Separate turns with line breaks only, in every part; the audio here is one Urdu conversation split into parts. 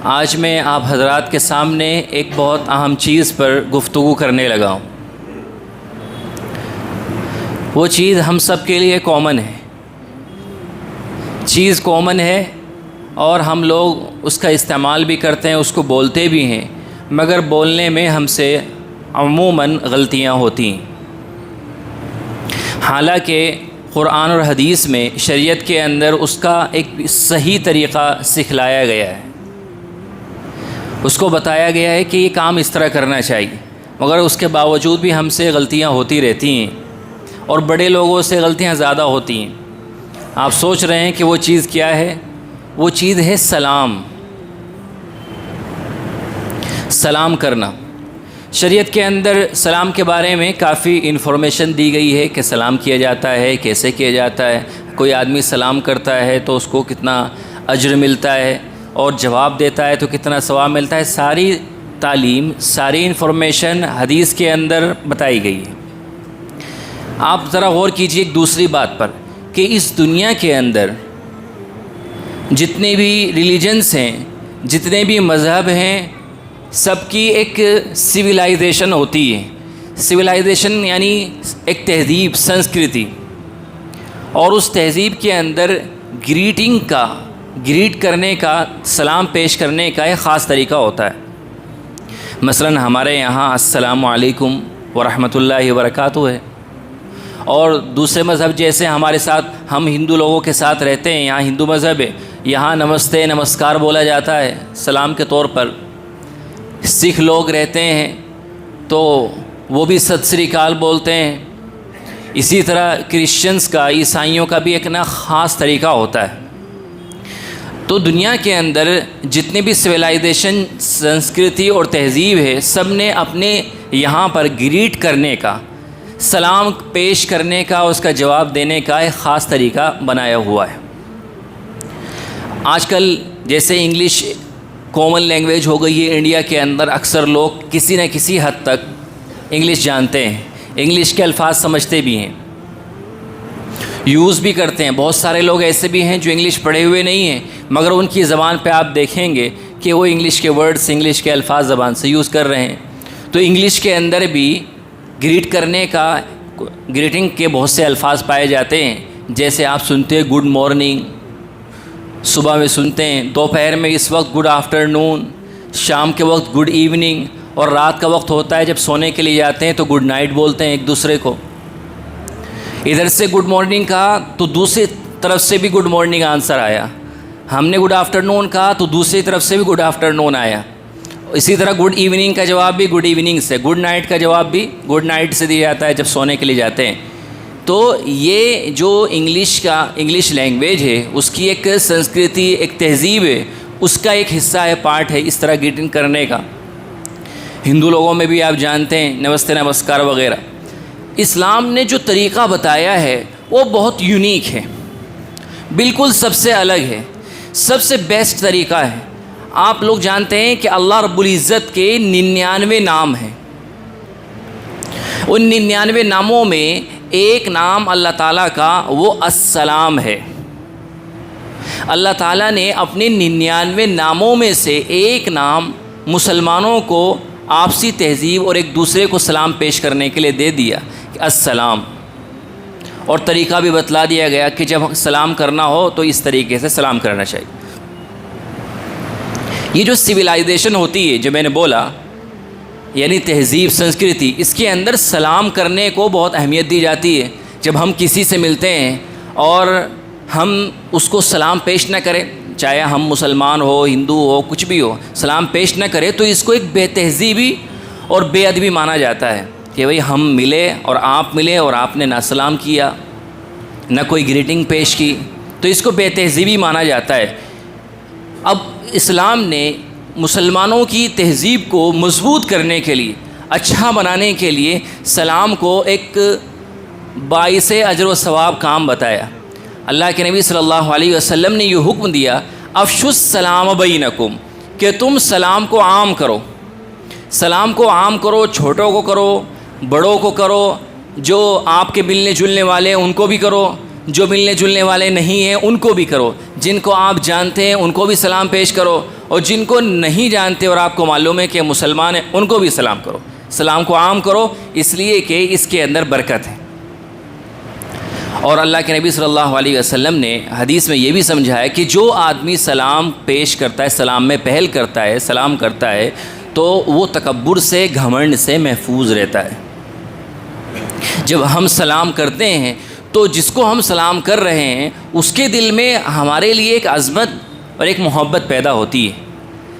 آج میں آپ حضرات کے سامنے ایک بہت اہم چیز پر گفتگو کرنے لگا ہوں۔ وہ چیز ہم سب کے لیے کامن ہے، چیز کامن ہے اور ہم لوگ اس کا استعمال بھی کرتے ہیں، اس کو بولتے بھی ہیں، مگر بولنے میں ہم سے عموماً غلطیاں ہوتی ہیں۔ حالانکہ قرآن اور حدیث میں شریعت کے اندر اس کا ایک صحیح طریقہ سکھلایا گیا ہے، اس کو بتایا گیا ہے کہ یہ کام اس طرح کرنا چاہیے، مگر اس کے باوجود بھی ہم سے غلطیاں ہوتی رہتی ہیں اور بڑے لوگوں سے غلطیاں زیادہ ہوتی ہیں۔ آپ سوچ رہے ہیں کہ وہ چیز کیا ہے؟ وہ چیز ہے سلام، سلام کرنا۔ شریعت کے اندر سلام کے بارے میں کافی انفارمیشن دی گئی ہے کہ سلام کیا جاتا ہے، کیسے کیا جاتا ہے، کوئی آدمی سلام کرتا ہے تو اس کو کتنا اجر ملتا ہے اور جواب دیتا ہے تو کتنا ثواب ملتا ہے۔ ساری تعلیم، ساری انفارمیشن حدیث کے اندر بتائی گئی ہے۔ آپ ذرا غور کیجئے ایک دوسری بات پر کہ اس دنیا کے اندر جتنے بھی ریلیجنس ہیں، جتنے بھی مذہب ہیں، سب کی ایک سویلائزیشن ہوتی ہے۔ سویلائزیشن یعنی ایک تہذیب، سنسکرتی، اور اس تہذیب کے اندر گریٹ کرنے کا، سلام پیش کرنے کا ایک خاص طریقہ ہوتا ہے۔ مثلا ہمارے یہاں السلام علیکم ورحمۃ اللہ وبرکاتہ ہے، اور دوسرے مذہب جیسے ہمارے ساتھ، ہم ہندو لوگوں کے ساتھ رہتے ہیں، یہاں ہندو مذہب ہے، یہاں نمستے نمسکار بولا جاتا ہے سلام کے طور پر۔ سکھ لوگ رہتے ہیں تو وہ بھی ست سری اکال بولتے ہیں۔ اسی طرح کرسچنس کا، عیسائیوں کا بھی ایک خاص طریقہ ہوتا ہے۔ تو دنیا کے اندر جتنے بھی سویلائزیشن، سنسکرتی اور تہذیب ہے، سب نے اپنے یہاں پر گریٹ کرنے کا، سلام پیش کرنے کا، اس کا جواب دینے کا ایک خاص طریقہ بنایا ہوا ہے۔ آج کل جیسے انگلش کامن لینگویج ہو گئی ہے انڈیا کے اندر، اکثر لوگ کسی نہ کسی حد تک انگلش جانتے ہیں، انگلش کے الفاظ سمجھتے بھی ہیں، یوز بھی کرتے ہیں۔ بہت سارے لوگ ایسے بھی ہیں جو انگلش پڑھے ہوئے نہیں ہیں، مگر ان کی زبان پہ آپ دیکھیں گے کہ وہ انگلش کے ورڈز، انگلش کے الفاظ زبان سے یوز کر رہے ہیں۔ تو انگلش کے اندر بھی گریٹ کرنے کا، گریٹنگ کے بہت سے الفاظ پائے جاتے ہیں، جیسے آپ سنتے ہیں گڈ مارننگ، صبح میں سنتے ہیں، دوپہر میں اس وقت گڈ آفٹرنون، شام کے وقت گڈ ایوننگ، اور رات کا وقت ہوتا ہے جب سونے کے لیے جاتے ہیں تو گڈ نائٹ بولتے ہیں ایک دوسرے کو۔ ادھر سے گڈ مارننگ کہا تو دوسری طرف سے بھی گڈ مارننگ آنسر آیا، ہم نے گڈ آفٹرنون کہا تو دوسری طرف سے بھی گڈ آفٹرنون آیا۔ اسی طرح گڈ ایوننگ کا جواب بھی گڈ ایوننگ سے، گڈ نائٹ کا جواب بھی گڈ نائٹ سے دیا جاتا ہے جب سونے کے لیے جاتے ہیں۔ تو یہ جو انگلش لینگویج ہے، اس کی ایک سنسکرتی، ایک تہذیب ہے، اس کا ایک حصہ ہے، پارٹ ہے اس طرح گریٹنگ کرنے کا۔ ہندو لوگوں میں بھی آپ جانتے ہیں نمستے نمسکار وغیرہ۔ اسلام نے جو طریقہ بتایا ہے وہ بہت یونیک ہے، بالکل سب سے الگ ہے، سب سے بیسٹ طریقہ ہے۔ آپ لوگ جانتے ہیں کہ اللہ رب العزت کے 99 نام ہیں، ان 99 ناموں میں ایک نام اللہ تعالیٰ کا وہ السلام ہے۔ اللہ تعالیٰ نے اپنے 99 ناموں میں سے ایک نام مسلمانوں کو آپسی تہذیب اور ایک دوسرے کو سلام پیش کرنے کے لیے دے دیا کہ السلام، اور طریقہ بھی بتلا دیا گیا کہ جب سلام کرنا ہو تو اس طریقے سے سلام کرنا چاہیے۔ یہ جو سویلائزیشن ہوتی ہے، جو میں نے بولا، یعنی تہذیب، سنسکرتی، اس کے اندر سلام کرنے کو بہت اہمیت دی جاتی ہے۔ جب ہم کسی سے ملتے ہیں اور ہم اس کو سلام پیش نہ کریں، چاہے ہم مسلمان ہو، ہندو ہو، کچھ بھی ہو، سلام پیش نہ کرے تو اس کو ایک بے تہذیبی اور بے ادبی مانا جاتا ہے کہ بھئی ہم ملے اور آپ ملے اور آپ نے نہ سلام کیا، نہ کوئی گریٹنگ پیش کی، تو اس کو بے تہذیبی مانا جاتا ہے۔ اب اسلام نے مسلمانوں کی تہذیب کو مضبوط کرنے کے لیے، اچھا بنانے کے لیے سلام کو ایک باعث اجر و ثواب کام بتایا۔ اللہ کے نبی صلی اللہ علیہ وسلم نے یہ حکم دیا، افشوا السلام بینکم، کہ تم سلام کو عام کرو، سلام کو عام کرو، چھوٹوں کو کرو، بڑوں کو کرو، جو آپ کے ملنے جلنے والے ہیں ان کو بھی کرو، جو ملنے جلنے والے نہیں ہیں ان کو بھی کرو، جن کو آپ جانتے ہیں ان کو بھی سلام پیش کرو، اور جن کو نہیں جانتے اور آپ کو معلوم ہے کہ مسلمان ہیں ان کو بھی سلام کرو، سلام کو عام کرو، اس لیے کہ اس کے اندر برکت ہے۔ اور اللہ کے نبی صلی اللہ علیہ وسلم نے حدیث میں یہ بھی سمجھایا کہ جو آدمی سلام پیش کرتا ہے، سلام میں پہل کرتا ہے، سلام کرتا ہے، تو وہ تکبر سے، گھمنڈ سے محفوظ رہتا ہے۔ جب ہم سلام کرتے ہیں تو جس کو ہم سلام کر رہے ہیں اس کے دل میں ہمارے لیے ایک عظمت اور ایک محبت پیدا ہوتی ہے۔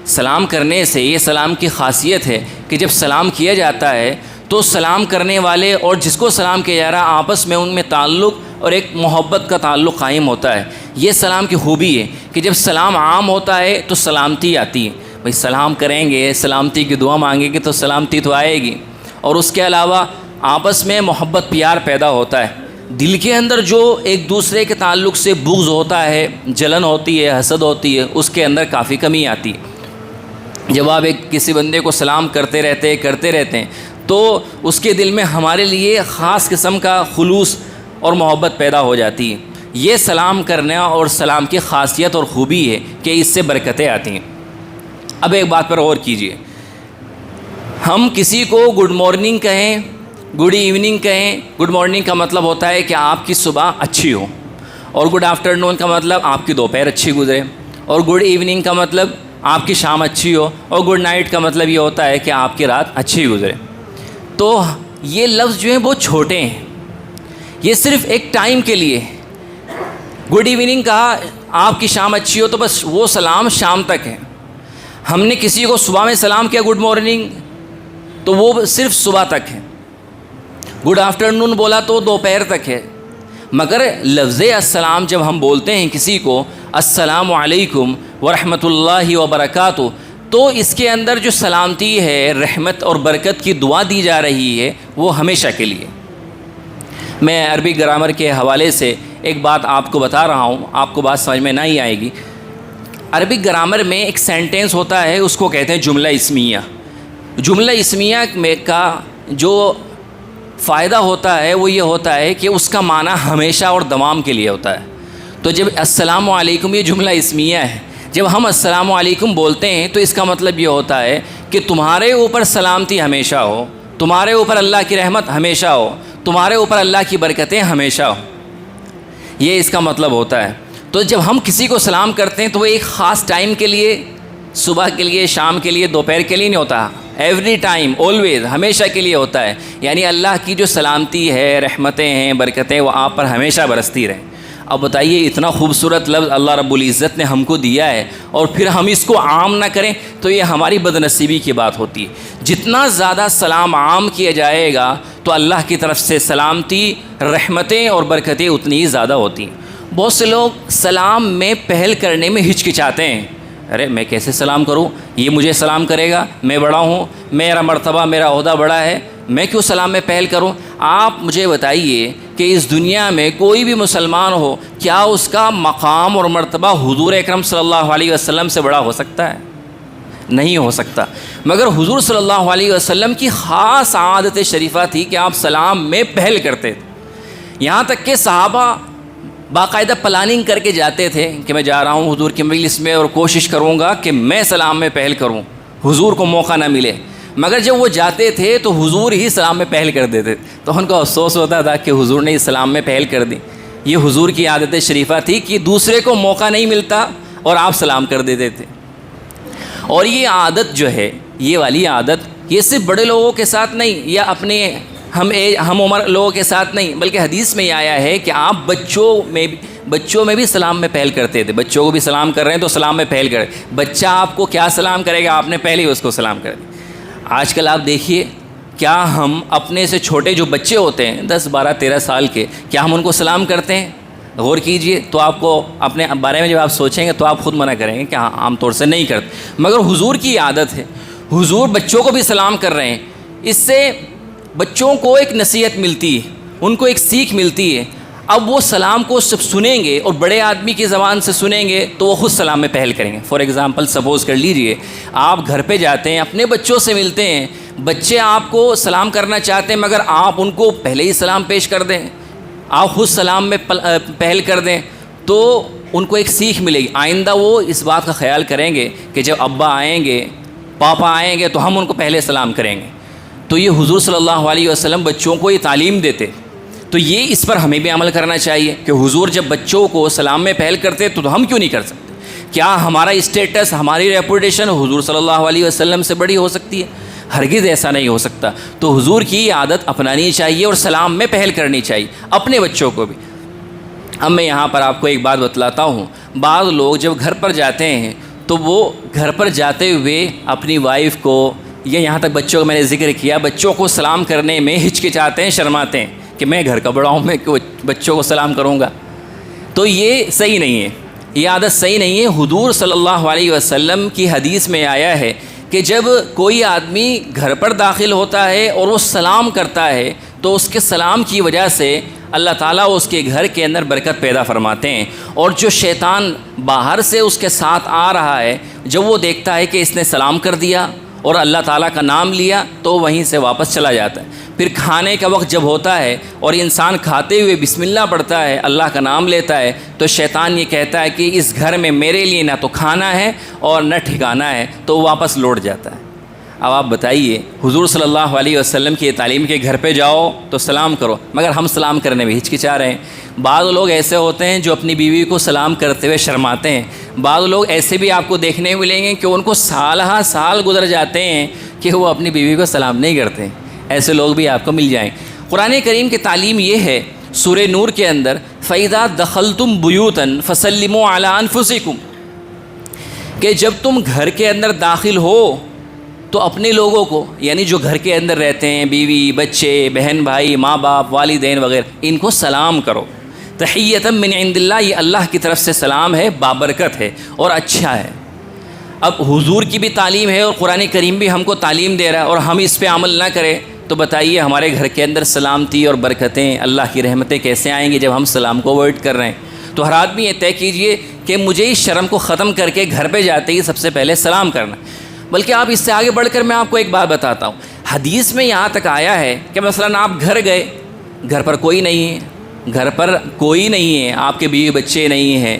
سلام کرنے سے یہ سلام کی خاصیت ہے کہ جب سلام کیا جاتا ہے تو سلام کرنے والے اور جس کو سلام کیا جا رہا آپس میں ان میں تعلق اور ایک محبت کا تعلق قائم ہوتا ہے۔ یہ سلام کی خوبی ہے کہ جب سلام عام ہوتا ہے تو سلامتی آتی ہے۔ بھئی سلام کریں گے، سلامتی کی دعا مانگیں گے تو سلامتی تو آئے گی، اور اس کے علاوہ آپس میں محبت پیار پیدا ہوتا ہے۔ دل کے اندر جو ایک دوسرے کے تعلق سے بغض ہوتا ہے، جلن ہوتی ہے، حسد ہوتی ہے، اس کے اندر کافی کمی آتی ہے۔ جب آپ کسی بندے کو سلام کرتے رہتے ہیں تو اس کے دل میں ہمارے لیے خاص قسم کا خلوص اور محبت پیدا ہو جاتی ہے۔ یہ سلام کرنا اور سلام کی خاصیت اور خوبی ہے کہ اس سے برکتیں آتی ہیں۔ اب ایک بات پر غور کیجئے، ہم کسی کو گڈ مارننگ کہیں، گڈ ایوننگ کہیں۔ گڈ مارننگ کا مطلب ہوتا ہے کہ آپ کی صبح اچھی ہو، اور گڈ آفٹرنون کا مطلب آپ کی دوپہر اچھی گزرے، اور گڈ ایوننگ کا مطلب آپ کی شام اچھی ہو، اور گڈ نائٹ کا مطلب یہ ہوتا ہے کہ آپ کی رات اچھی گزرے۔ تو یہ لفظ جو ہیں بہت چھوٹے ہیں، یہ صرف ایک ٹائم کے لیے۔ گڈ ایوننگ کہا، آپ کی شام اچھی ہو، تو بس وہ سلام شام تک ہے۔ ہم نے کسی کو صبح میں سلام کیا گڈ مارننگ، تو وہ صرف صبح تک ہے۔ گڈ آفٹرنون بولا تو دوپہر تک ہے۔ مگر لفظ السلام جب ہم بولتے ہیں کسی کو، السلام علیکم ورحمۃ اللہ وبرکاتہ، تو اس کے اندر جو سلامتی ہے، رحمت اور برکت کی دعا دی جا رہی ہے، وہ ہمیشہ کے لیے۔ میں عربی گرامر کے حوالے سے ایک بات آپ کو بتا رہا ہوں، آپ کو بات سمجھ میں نہیں آئے گی۔ عربی گرامر میں ایک سینٹنس ہوتا ہے، اس کو کہتے ہیں جملہ اسمیہ۔ جملہ اسمیہ میں کا جو فائدہ ہوتا ہے وہ یہ ہوتا ہے کہ اس کا معنی ہمیشہ اور دوام کے لیے ہوتا ہے۔ تو جب السلام علیکم یہ جملہ اسمیہ ہے، جب ہم السلام علیکم بولتے ہیں تو اس کا مطلب یہ ہوتا ہے کہ تمہارے اوپر سلامتی ہمیشہ ہو، تمہارے اوپر اللہ کی رحمت ہمیشہ ہو، تمہارے اوپر اللہ کی برکتیں ہمیشہ ہو۔ یہ اس کا مطلب ہوتا ہے۔ تو جب ہم کسی کو سلام کرتے ہیں تو وہ ایک خاص ٹائم کے لیے، صبح کے لیے، شام کے لیے، دوپہر کے لیے نہیں ہوتا، ایوری ٹائم، آلویز، ہمیشہ کے لیے ہوتا ہے۔ یعنی اللہ کی جو سلامتی ہے، رحمتیں ہیں، برکتیں، وہ آپ پر ہمیشہ برستی رہیں۔ اب بتائیے، اتنا خوبصورت لفظ اللہ رب العزت نے ہم کو دیا ہے اور پھر ہم اس کو عام نہ کریں تو یہ ہماری بدنصیبی کی بات ہوتی ہے۔ جتنا زیادہ سلام عام کیا جائے گا تو اللہ کی طرف سے سلامتی، رحمتیں اور برکتیں اتنی ہی زیادہ ہوتی ہیں۔ بہت سے لوگ سلام میں پہل کرنے میں ہچکچاتے ہیں، ارے میں کیسے سلام کروں، یہ مجھے سلام کرے گا، میں بڑا ہوں، میرا مرتبہ، میرا عہدہ بڑا ہے، میں کیوں سلام میں پہل کروں؟ آپ مجھے بتائیے کہ اس دنیا میں کوئی بھی مسلمان ہو، کیا اس کا مقام اور مرتبہ حضور اکرم صلی اللہ علیہ وسلم سے بڑا ہو سکتا ہے؟ نہیں ہو سکتا۔ مگر حضور صلی اللہ علیہ وسلم کی خاص عادت شریفہ تھی کہ آپ سلام میں پہل کرتے تھے۔ یہاں تک کہ صحابہ باقاعدہ پلاننگ کر کے جاتے تھے کہ میں جا رہا ہوں حضور کی مجلس میں اور کوشش کروں گا کہ میں سلام میں پہل کروں، حضور کو موقع نہ ملے۔ مگر جب وہ جاتے تھے تو حضور ہی سلام میں پہل کر دیتے تھے، تو ان کو افسوس ہوتا تھا کہ حضور نے اس سلام میں پہل کر دی۔ یہ حضور کی عادت شریفہ تھی کہ دوسرے کو موقع نہیں ملتا اور آپ سلام کر دیتے تھے۔ اور یہ عادت جو ہے، یہ والی عادت، یہ صرف بڑے لوگوں کے ساتھ نہیں یا اپنے ہم عمر لوگوں کے ساتھ نہیں، بلکہ حدیث میں یہ آیا ہے کہ آپ بچوں میں بھی سلام میں پہل کرتے تھے۔ بچوں کو بھی سلام کر رہے ہیں تو سلام میں پہل کریں۔ بچہ آپ کو کیا سلام کرے گا، آپ نے پہلے ہی اس کو سلام کر دیا۔ آج کل آپ دیکھیے، کیا ہم اپنے سے چھوٹے جو بچے ہوتے ہیں 10 12 13 سال کے، کیا ہم ان کو سلام کرتے ہیں؟ غور کیجئے تو آپ کو اپنے بارے میں جب آپ سوچیں گے تو آپ خود منع کریں گے کہ ہاں عام طور سے نہیں کرتے۔ مگر حضور کی عادت ہے، حضور بچوں کو بھی سلام کر رہے ہیں۔ اس سے بچوں کو ایک نصیحت ملتی ہے، ان کو ایک سیکھ ملتی ہے۔ اب وہ سلام کو سب سنیں گے اور بڑے آدمی کی زبان سے سنیں گے تو وہ خود سلام میں پہل کریں گے۔ فار ایگزامپل سپوز کر لیجئے آپ گھر پہ جاتے ہیں، اپنے بچوں سے ملتے ہیں، بچے آپ کو سلام کرنا چاہتے ہیں مگر آپ ان کو پہلے ہی سلام پیش کر دیں، آپ خود سلام میں پہل کر دیں، تو ان کو ایک سیکھ ملے گی. آئندہ وہ اس بات کا خیال کریں گے کہ جب ابا آئیں گے، پاپا آئیں گے، تو ہم ان کو پہلے سلام کریں گے. تو یہ حضور صلی اللہ علیہ وسلم بچوں کو یہ تعلیم دیتے. تو یہ اس پر ہمیں بھی عمل کرنا چاہیے کہ حضور جب بچوں کو سلام میں پہل کرتے تو ہم کیوں نہیں کر سکتے؟ کیا ہمارا اسٹیٹس، ہماری ریپوٹیشن حضور صلی اللہ علیہ وسلم سے بڑی ہو سکتی ہے؟ ہرگز ایسا نہیں ہو سکتا. تو حضور کی یہ عادت اپنانی چاہیے اور سلام میں پہل کرنی چاہیے اپنے بچوں کو بھی. اب میں یہاں پر آپ کو ایک بات بتلاتا ہوں. بعض لوگ جب گھر پر جاتے ہیں تو وہ گھر پر جاتے ہوئے اپنی وائف کو یا یہاں تک بچوں کا میں نے ذکر کیا، بچوں کو سلام کرنے میں ہچکچاتے ہیں، شرماتے ہیں کہ میں گھر کا بڑا ہوں، میں بچوں کو سلام کروں گا. تو یہ صحیح نہیں ہے، یہ عادت صحیح نہیں ہے. حضور صلی اللہ علیہ وسلم کی حدیث میں آیا ہے کہ جب کوئی آدمی گھر پر داخل ہوتا ہے اور وہ سلام کرتا ہے تو اس کے سلام کی وجہ سے اللہ تعالیٰ اس کے گھر کے اندر برکت پیدا فرماتے ہیں. اور جو شیطان باہر سے اس کے ساتھ آ رہا ہے، جب وہ دیکھتا ہے کہ اس نے سلام کر دیا اور اللہ تعالیٰ کا نام لیا تو وہیں سے واپس چلا جاتا ہے. پھر کھانے کا وقت جب ہوتا ہے اور انسان کھاتے ہوئے بسم اللہ پڑھتا ہے، اللہ کا نام لیتا ہے، تو شیطان یہ کہتا ہے کہ اس گھر میں میرے لیے نہ تو کھانا ہے اور نہ ٹھکانا ہے، تو واپس لوٹ جاتا ہے. اب آپ بتائیے، حضور صلی اللہ علیہ وسلم کی تعلیم کے گھر پہ جاؤ تو سلام کرو، مگر ہم سلام کرنے میں ہچکچا رہے ہیں. بعض لوگ ایسے ہوتے ہیں جو اپنی بیوی کو سلام کرتے ہوئے شرماتے ہیں. بعض لوگ ایسے بھی آپ کو دیکھنے ملیں گے کہ ان کو سال ہا سال گزر جاتے ہیں کہ وہ اپنی بیوی کو سلام نہیں کرتے. ایسے لوگ بھی آپ کو مل جائیں. قرآن کریم کی تعلیم یہ ہے سورہ نور کے اندر، فَإِذَا دَخَلْتُمْ بُيُوتًا فَسَلِّمُوا عَلَىٰ أَنفُسِكُمْ، کہ جب تم گھر کے اندر داخل ہو تو اپنے لوگوں کو، یعنی جو گھر کے اندر رہتے ہیں، بیوی، بچے، بہن بھائی، ماں باپ، والدین وغیرہ، ان کو سلام کرو. تحیۃ من عند اللہ، یہ اللہ کی طرف سے سلام ہے، بابرکت ہے اور اچھا ہے. اب حضور کی بھی تعلیم ہے اور قرآن کریم بھی ہم کو تعلیم دے رہا ہے اور ہم اس پہ عمل نہ کریں تو بتائیے ہمارے گھر کے اندر سلامتی اور برکتیں، اللہ کی رحمتیں کیسے آئیں گی جب ہم سلام کو اوائڈ کر رہے ہیں؟ تو ہر آدمی یہ طے کیجئے کہ مجھے اس شرم کو ختم کر کے گھر پہ جاتے ہی سب سے پہلے سلام کرنا. بلکہ آپ اس سے آگے بڑھ کر میں آپ کو ایک بات بتاتا ہوں. حدیث میں یہاں تک آیا ہے کہ مثلاً آپ گھر گئے، گھر پر کوئی نہیں ہے، گھر پر کوئی نہیں ہے، آپ کے بیوی بچے نہیں ہیں،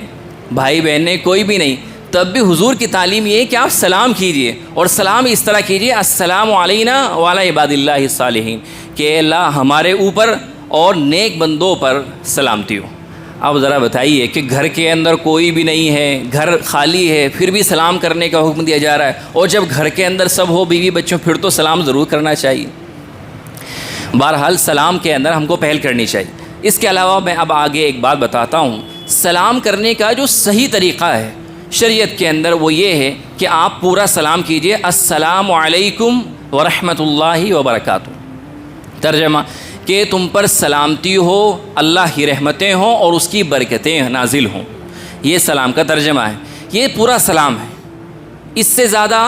بھائی بہنیں کوئی بھی نہیں، تب بھی حضور کی تعلیم یہ ہے کہ آپ سلام کیجئے. اور سلام اس طرح کیجئے، السلام علینا وعلی عباد اللہ الصالحین، کہ اللہ ہمارے اوپر اور نیک بندوں پر سلامتی ہو. اب ذرا بتائیے کہ گھر کے اندر کوئی بھی نہیں ہے، گھر خالی ہے، پھر بھی سلام کرنے کا حکم دیا جا رہا ہے. اور جب گھر کے اندر سب ہو، بیوی بچوں، پھر تو سلام ضرور کرنا چاہیے. بہرحال سلام کے اندر ہم کو پہل کرنی چاہیے. اس کے علاوہ میں اب آگے ایک بات بتاتا ہوں. سلام کرنے کا جو صحیح طریقہ ہے شریعت کے اندر وہ یہ ہے کہ آپ پورا سلام کیجئے، السلام علیکم ورحمۃ اللہ وبرکاتہ. ترجمہ کہ تم پر سلامتی ہو، اللہ کی رحمتیں ہوں اور اس کی برکتیں نازل ہوں. یہ سلام کا ترجمہ ہے، یہ پورا سلام ہے. اس سے زیادہ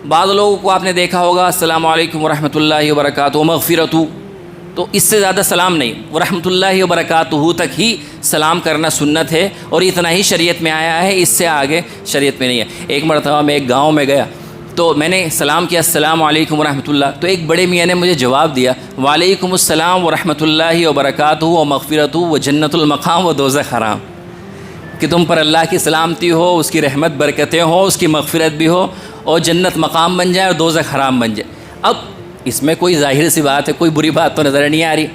بعض لوگوں کو آپ نے دیکھا ہوگا السلام علیکم ورحمۃ اللہ وبرکاتہ مغفرۃ، تو اس سے زیادہ سلام نہیں. ورحمۃ اللہ وبرکاتہ تک ہی سلام کرنا سنت ہے اور اتنا ہی شریعت میں آیا ہے، اس سے آگے شریعت میں نہیں ہے. ایک مرتبہ میں ایک گاؤں میں گیا تو میں نے سلام کیا السلام علیکم ورحمۃ اللہ، تو ایک بڑے میاں نے مجھے جواب دیا وعلیکم السلام ورحمۃ اللہ وبرکاتہ و مغفرۃ و جنت المقام و دوزخ حرام، کہ تم پر اللہ کی سلامتی ہو، اس کی رحمت برکتیں ہوں، اس کی مغفرت بھی ہو اور جنت مقام بن جائے اور دوزخ حرام بن جائے. اب اس میں کوئی ظاہر سی بات ہے، کوئی بری بات تو نظر نہیں آ رہی،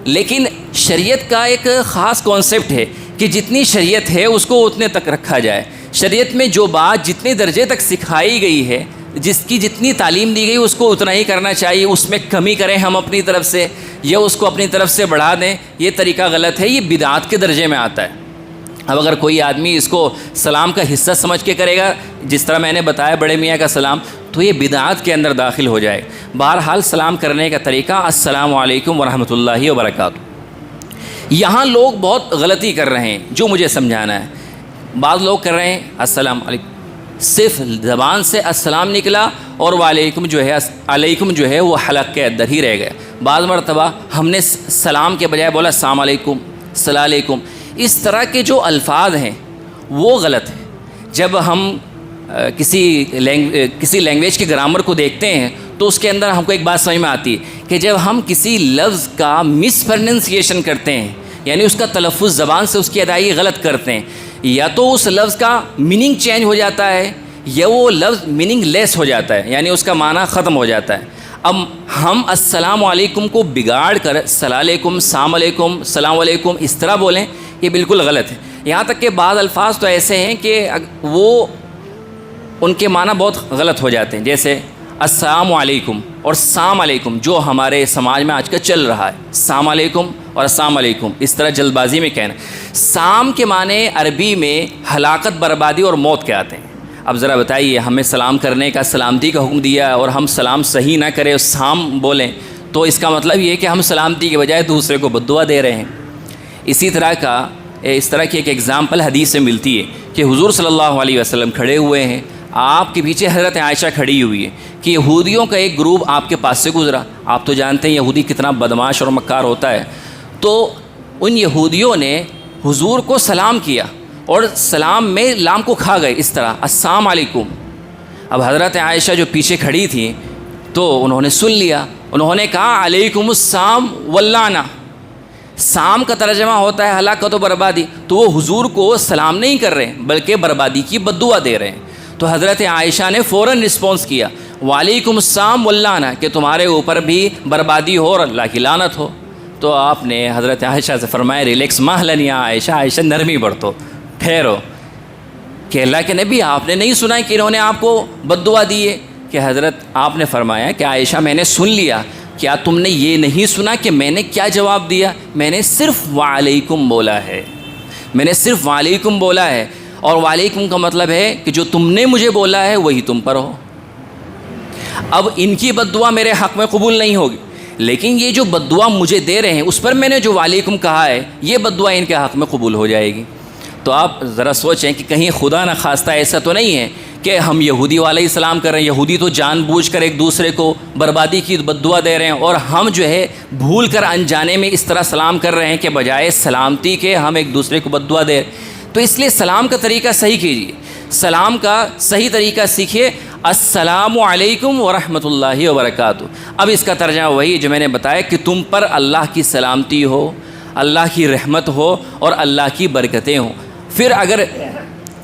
لیکن شریعت کا ایک خاص کانسیپٹ ہے کہ جتنی شریعت ہے اس کو اتنے تک رکھا جائے. شریعت میں جو بات جتنے درجے تک سکھائی گئی ہے، جس کی جتنی تعلیم دی گئی اس کو اتنا ہی کرنا چاہیے. اس میں کمی کریں ہم اپنی طرف سے یا اس کو اپنی طرف سے بڑھا دیں، یہ طریقہ غلط ہے، یہ بدعات کے درجے میں آتا ہے. اب اگر کوئی آدمی اس کو سلام کا حصہ سمجھ کے کرے گا، جس طرح میں نے بتایا بڑے میاں کا سلام، تو یہ بدعات کے اندر داخل ہو جائے. بہرحال سلام کرنے کا طریقہ السلام علیکم ورحمۃ اللہ وبرکاتہ. یہاں لوگ بہت غلطی کر رہے ہیں جو مجھے سمجھانا ہے. بعض لوگ کر رہے ہیں السلام علیکم، صرف زبان سے السلام نکلا اور وعلیکم علیکم جو ہے وہ حلق کے اندر ہی رہ گیا. بعض مرتبہ ہم نے سلام کے بجائے بولا السلام علیکم، السلام علیکم. اس طرح کے جو الفاظ ہیں وہ غلط ہیں. جب ہم کسی لینگویج کے گرامر کو دیکھتے ہیں تو اس کے اندر ہم کو ایک بات سمجھ میں آتی ہے کہ جب ہم کسی لفظ کا مس پرننسیشن کرتے ہیں، یعنی اس کا تلفظ زبان سے اس کی ادائیگی غلط کرتے ہیں، یا تو اس لفظ کا میننگ چینج ہو جاتا ہے یا وہ لفظ میننگ لیس ہو جاتا ہے، یعنی اس کا معنی ختم ہو جاتا ہے۔ اب ہم السلام علیکم کو بگاڑ کر السلام علیکم، السلام علیکم، السلام علیکم اس طرح بولیں، یہ بالکل غلط ہے۔ یہاں تک کہ بعض الفاظ تو ایسے ہیں کہ وہ ان کے معنی بہت غلط ہو جاتے ہیں، جیسے السلام علیکم اور السلام علیکم، جو ہمارے سماج میں آج کل چل رہا ہے، السلام علیکم اور السلام علیکم اس طرح جلد بازی میں کہنا۔ سام کے معنی عربی میں ہلاکت، بربادی اور موت کے آتے ہیں۔ اب ذرا بتائیے، ہمیں سلام کرنے کا، سلامتی کا حکم دیا اور ہم سلام صحیح نہ کریں اور سام بولیں، تو اس کا مطلب یہ ہے کہ ہم سلامتی کے بجائے دوسرے کو بد دعا دے رہے ہیں۔ اس طرح کی ایک ایگزامپل حدیث سے ملتی ہے کہ حضور صلی اللہ علیہ وسلم کھڑے ہوئے ہیں، آپ کے پیچھے حضرت عائشہ کھڑی ہوئی ہے کہ یہودیوں کا ایک گروپ آپ کے پاس سے گزرا۔ آپ تو جانتے ہیں یہودی کتنا بدمعاش اور مکار ہوتا ہے۔ تو ان یہودیوں نے حضور کو سلام کیا اور سلام میں لام کو کھا گئے، اس طرح السلام علیکم۔ اب حضرت عائشہ جو پیچھے کھڑی تھیں تو انہوں نے سن لیا، انہوں نے کہا علیکم السلام واللعنہ۔ سام کا ترجمہ ہوتا ہے ہلاکت و بربادی، تو وہ حضور کو سلام نہیں کر رہے بلکہ بربادی کی بد دعا دے رہے ہیں۔ تو حضرت عائشہ نے فوراً رسپانس کیا وعلیکم السلام واللعنہ، کہ تمہارے اوپر بھی بربادی ہو اور اللہ کی لعنت ہو۔ تو آپ نے حضرت عائشہ سے فرمایا ریلیکس مہلن یا عائشہ، عائشہ نرمی برتو، ٹھہرو، کہ اللہ کے نبی آپ نے نہیں سنا کہ انہوں نے آپ کو بد دعا دی ہے؟ کہ حضرت آپ نے فرمایا کہ عائشہ میں نے سن لیا، کیا تم نے یہ نہیں سنا کہ میں نے کیا جواب دیا؟ میں نے صرف وعلیکم بولا ہے، میں نے صرف وعلیکم بولا ہے، اور وعلیکم کا مطلب ہے کہ جو تم نے مجھے بولا ہے وہی تم پر ہو۔ اب ان کی بد دعا میرے حق میں قبول نہیں ہوگی، لیکن یہ جو بد دعا مجھے دے رہے ہیں اس پر میں نے جو وعلیکم کہا ہے یہ بد دعا ان کے حق میں قبول ہو جائے گی۔ تو آپ ذرا سوچیں کہ کہیں خدا نہ خواستہ ایسا تو نہیں ہے کہ ہم یہودی والے ہی سلام کر رہے ہیں، یہودی تو جان بوجھ کر ایک دوسرے کو بربادی کی بد دعا دے رہے ہیں، اور ہم جو ہے بھول کر انجانے میں اس طرح سلام کر رہے ہیں کہ بجائے سلامتی کے ہم ایک دوسرے کو بد دعا دے۔ تو اس لیے سلام کا طریقہ صحیح کیجیے، سلام کا صحیح طریقہ سیکھیے، السلام علیکم ورحمۃ اللہ وبرکاتہ۔ اب اس کا ترجمہ وہی جو میں نے بتایا کہ تم پر اللہ کی سلامتی ہو، اللہ کی رحمت ہو اور اللہ کی برکتیں ہوں۔ پھر اگر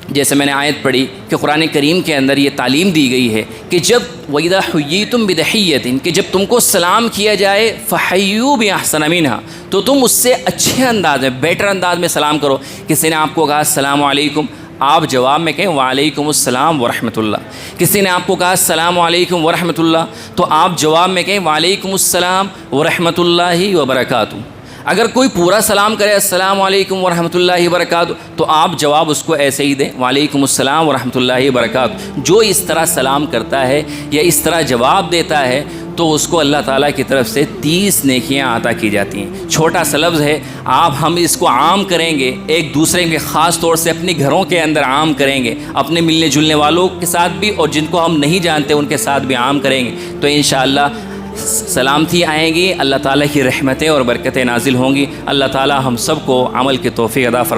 جیسے میں نے آیت پڑھی کہ قرآن کریم کے اندر یہ تعلیم دی گئی ہے کہ جب وَإِذَا حُيِّيتُم بِتَحِيَّةٍ، کہ جب تم کو سلام کیا جائے فَحَيُّوا بِأَحْسَنَ مِنْهَا، تو تم اس سے اچھے انداز میں، بیٹر انداز میں سلام کرو۔ کسی نے آپ کو کہا السلام علیکم، آپ جواب میں کہیں وعلیکم السلام ورحمۃ اللہ۔ کسی نے آپ کو کہا السلام علیکم ورحمۃ اللہ، تو آپ جواب میں کہیں وعلیکم السلام ورحمۃ اللہ وبرکاتہ۔ اگر کوئی پورا سلام کرے السلام علیکم ورحمۃ اللہ وبرکاتہ، تو آپ جواب اس کو ایسے ہی دیں وعلیکم السلام ورحمۃ اللہ وبرکاتہ۔ جو اس طرح سلام کرتا ہے یا اس طرح جواب دیتا ہے تو اس کو اللہ تعالیٰ کی طرف سے 30 نیکیاں عطا کی جاتی ہیں۔ چھوٹا سا لفظ ہے، ہم اس کو عام کریں گے، ایک دوسرے کے خاص طور سے اپنے گھروں کے اندر عام کریں گے، اپنے ملنے جلنے والوں کے ساتھ بھی اور جن کو ہم نہیں جانتے ان کے ساتھ بھی عام کریں گے، تو انشاءاللہ سلامتی آئیں گی، اللہ تعالیٰ کی رحمتیں اور برکتیں نازل ہوں گی۔ اللہ تعالیٰ ہم سب کو عمل کی توفیق عطا فرمائے۔